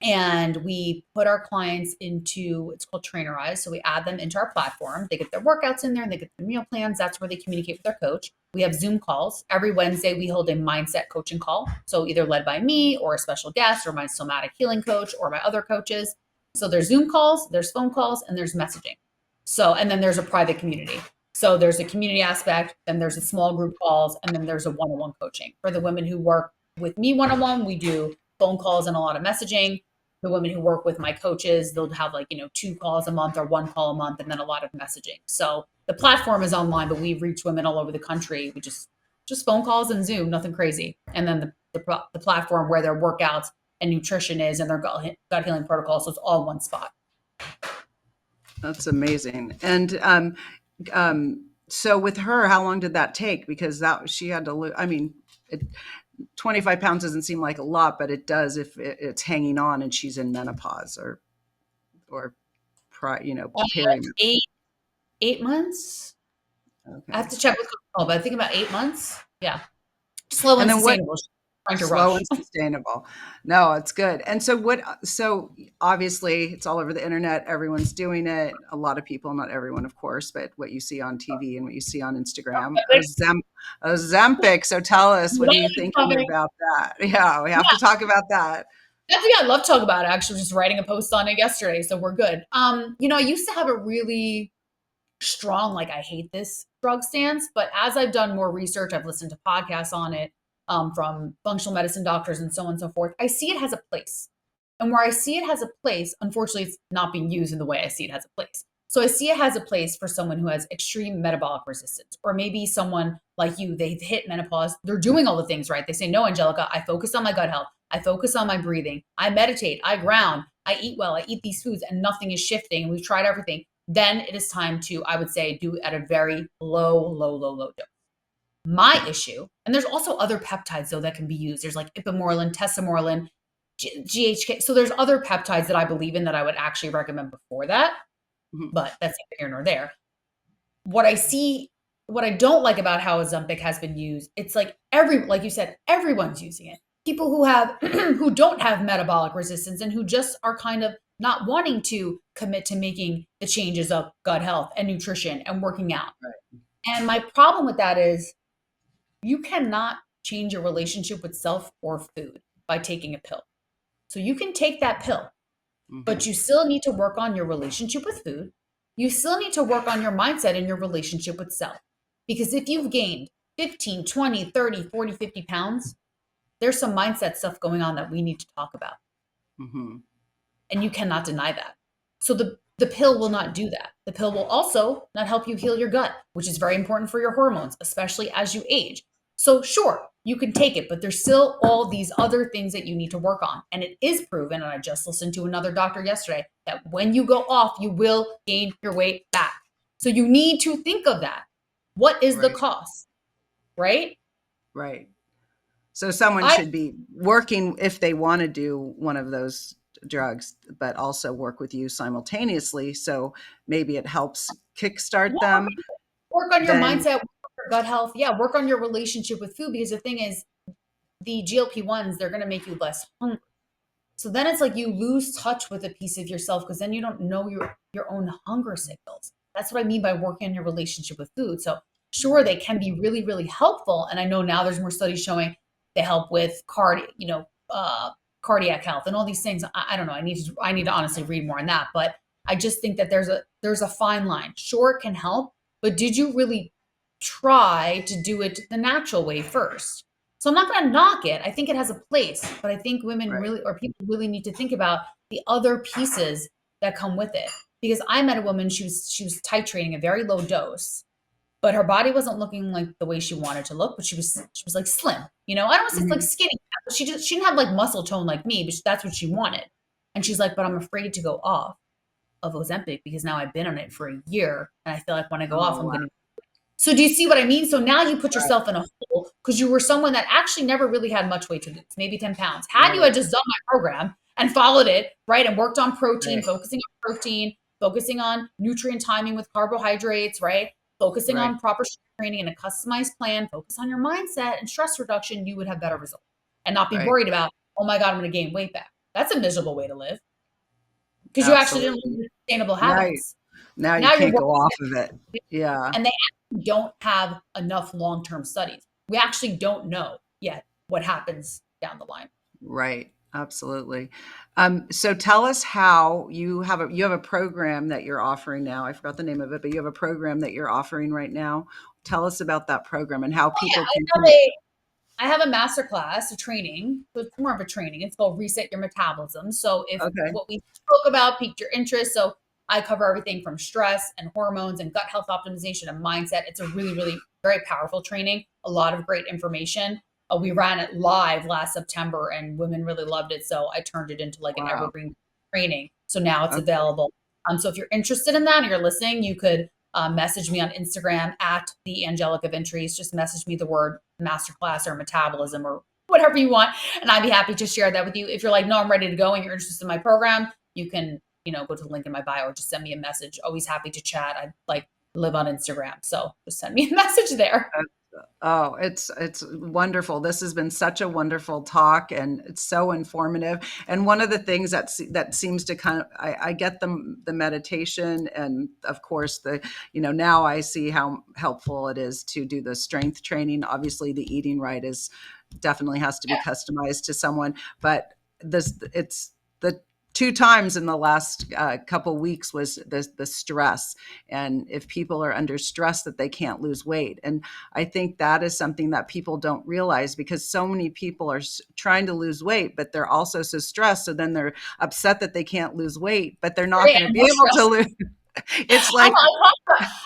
and we put our clients into, it's called Trainerize. So we add them into our platform. They get their workouts in there and they get their meal plans. That's where they communicate with their coach. We have Zoom calls. Every Wednesday, we hold a mindset coaching call. So either led by me or a special guest or my somatic healing coach or my other coaches. So there's Zoom calls, there's phone calls, and there's messaging. So, and then there's a private community. So there's a community aspect, then there's a small group calls, and then there's a one-on-one coaching. For the women who work with me one-on-one, we do phone calls and a lot of messaging. The women who work with my coaches, they'll have like, 2 calls a month or 1 call a month, and then a lot of messaging. So the platform is online, but we reach women all over the country. We just phone calls and Zoom, nothing crazy. And then the platform where their workouts and nutrition is and their gut healing protocol. So it's all in one spot. That's amazing. And so with her, how long did that take? Because she had to lose. I mean, 25 pounds doesn't seem like a lot, but it does if it's hanging on and she's in menopause or perimenopause. 8 months. Okay. I have to check with Coach, but I think about 8 months. Yeah. Slow and sustainable. Trying to Slow rush. and sustainable. No, it's good. And so obviously it's all over the internet. Everyone's doing it. A lot of people, not everyone, of course, but what you see on TV and what you see on Instagram. Ozempic. So tell us, what are you thinking about that? Yeah, we have to talk about that. Yeah, I'd love to talk about it. Actually, just writing a post on it yesterday, so we're good. I used to have a really strong, like, I hate this drug stance, but as I've done more research, I've listened to podcasts on it from functional medicine doctors and so on and so forth. I see it has a place. And where I see it has a place, unfortunately, it's not being used in the way I see it has a place. So I see it has a place for someone who has extreme metabolic resistance, or maybe someone like you, they've hit menopause. They're doing all the things right. They say, no, Angelica, I focus on my gut health. I focus on my breathing. I meditate. I ground. I eat well. I eat these foods and nothing is shifting. And we've tried everything. Then it is time to, I would say, do it at a very low dose. My issue, and there's also other peptides though that can be used. There's like ipamorelin, tesamorelin, GHK. So there's other peptides that I believe in that I would actually recommend before that, but that's neither here nor there. What I don't like about how Ozempic has been used, it's like like you said, everyone's using it. People who have, who don't have metabolic resistance and who just are kind of not wanting to commit to making the changes of gut health and nutrition and working out. Right. And my problem with that is you cannot change your relationship with self or food by taking a pill. So you can take that pill, but you still need to work on your relationship with food. You still need to work on your mindset and your relationship with self. Because if you've gained 15, 20, 30, 40, 50 pounds, there's some mindset stuff going on that we need to talk about. And you cannot deny that. So the pill will not do that. The pill will also not help you heal your gut, which is very important for your hormones, especially as you age. So sure, you can take it, but there's still all these other things that you need to work on. And it is proven, and I just listened to another doctor yesterday, that when you go off, you will gain your weight back. So you need to think of that. What is the cost? Right? Right. So someone should be working if they want to do one of those drugs, but also work with you simultaneously. So maybe it helps kickstart them. Work on your mindset, work on your gut health. Yeah, work on your relationship with food, because the thing is, the GLP-1s, they're going to make you less hungry. So then it's like you lose touch with a piece of yourself because then you don't know your own hunger signals. That's what I mean by working on your relationship with food. So sure, they can be really, really helpful. And I know now there's more studies showing they help with cardiac health and all these things. I don't know. I need to honestly read more on that. But I just think that there's a fine line. Sure, it can help, but did you really try to do it the natural way first? So I'm not going to knock it. I think it has a place, but I think women really, or people really need to think about the other pieces that come with it. Because I met a woman, she was titrating a very low dose, but her body wasn't looking like the way she wanted to look, but she was like slim. I don't want to say like skinny, but she didn't have like muscle tone like me, but that's what she wanted. And she's like, but I'm afraid to go off of Ozempic because now I've been on it for a year, and I feel like when I go off, I'm going to. So do you see what I mean? So now you put yourself in a hole because you were someone that actually never really had much weight to lose, maybe 10 pounds. Had you had just done my program and followed it, right, and worked on protein, focusing on nutrient timing with carbohydrates, right, focusing on proper training and a customized plan, focus on your mindset and stress reduction, you would have better results and not be worried about oh my God, I'm going to gain weight back. That's a miserable way to live because you actually didn't Absolutely. learn sustainable Now habits. you Now you're can't working go off of it. it, Yeah. and they actually don't have enough long-term studies. We actually don't know yet what happens down the line. Right. Absolutely. So tell us how you have a program that you're offering now. I forgot the name of it, but you have a program that you're offering right now. Tell us about that program and how Oh yeah, people can. I have a master class, a training. So it's more of a training. It's called Reset Your Metabolism. So if Okay. what we spoke about piqued your interest, so I cover everything from stress and hormones and gut health optimization and mindset. It's a really, really very powerful training. A lot of great information. We ran it live last September and women really loved it. So I turned it into like an Wow. evergreen training. So now it's Okay. available. So if you're interested in that and you're listening, you could message me on Instagram at the Angelica Ventrice. Just message me the word masterclass or metabolism or whatever you want, and I'd be happy to share that with you. If you're like, no, I'm ready to go, and you're interested in my program, you can, go to the link in my bio or just send me a message. Always happy to chat. I like live on Instagram, so just send me a message there. Oh, it's wonderful. This has been such a wonderful talk, and it's so informative. And one of the things that seems to kind of I get the meditation, and of course now I see how helpful it is to do the strength training. Obviously, the eating right is definitely has to be customized to someone, but this it's the two times in the last couple weeks was the stress, and if people are under stress that they can't lose weight. And I think that is something that people don't realize, because so many people are trying to lose weight, but they're also so stressed. So then they're upset that they can't lose weight, but they're not Right, going to and be more able to stress. lose. It's I, like,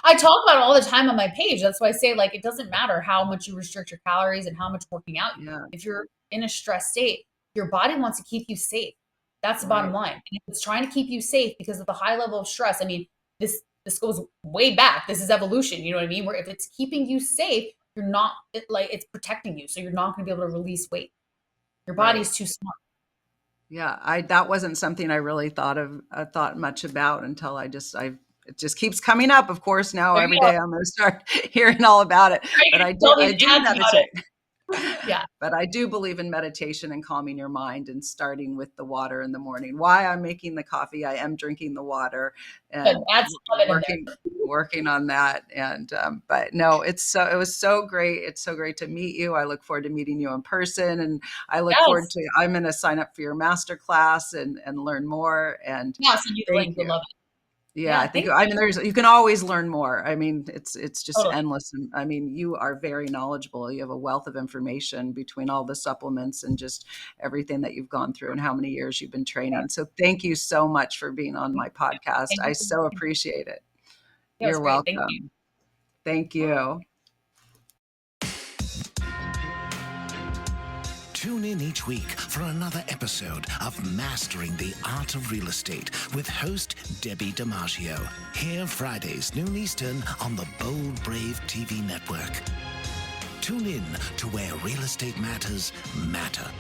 I talk about it all the time on my page. That's why I say, like, it doesn't matter how much you restrict your calories and how much working out you do. yeah, If you're in a stress state, your body wants to keep you safe. That's the bottom right, line. And if it's trying to keep you safe because of the high level of stress, I mean, this goes way back. This is evolution. You know what I mean? Where if it's keeping you safe, you're not it's protecting you, so you're not going to be able to release weight. Your right. body's too smart. Yeah, I that wasn't something I really thought much about until it just keeps coming up. Of course, now There every you go. day I'm going to start hearing all about it. Right? But Tell I these do ads about it. meditate. Yeah. But I do believe in meditation and calming your mind and starting with the water in the morning. Why I'm making the coffee, I am drinking the water Good. and Add some of it in working there. working on that. And but no, it was so great. It's so great to meet you. I look forward to meeting you in person, and I look forward Yes. to I'm going to sign up for your master class and learn more. And Yeah, I'll send you the thank link. You'll you. love it. Yeah, I Yeah, think thank I you. mean there's you can always learn more. I mean, it's just Totally. endless. And I mean, you are very knowledgeable. You have a wealth of information between all the supplements and just everything that you've gone through and how many years you've been Yeah. training. So thank you so much for being on my podcast. Thank I you for so listening. appreciate it. Yeah, it was You're great. Thank you. welcome. Thank you. Tune in each week for another episode of Mastering the Art of Real Estate with host Debbi DiMaggio. Here Fridays, noon Eastern on the Bold Brave TV network. Tune in to where real estate matters matter.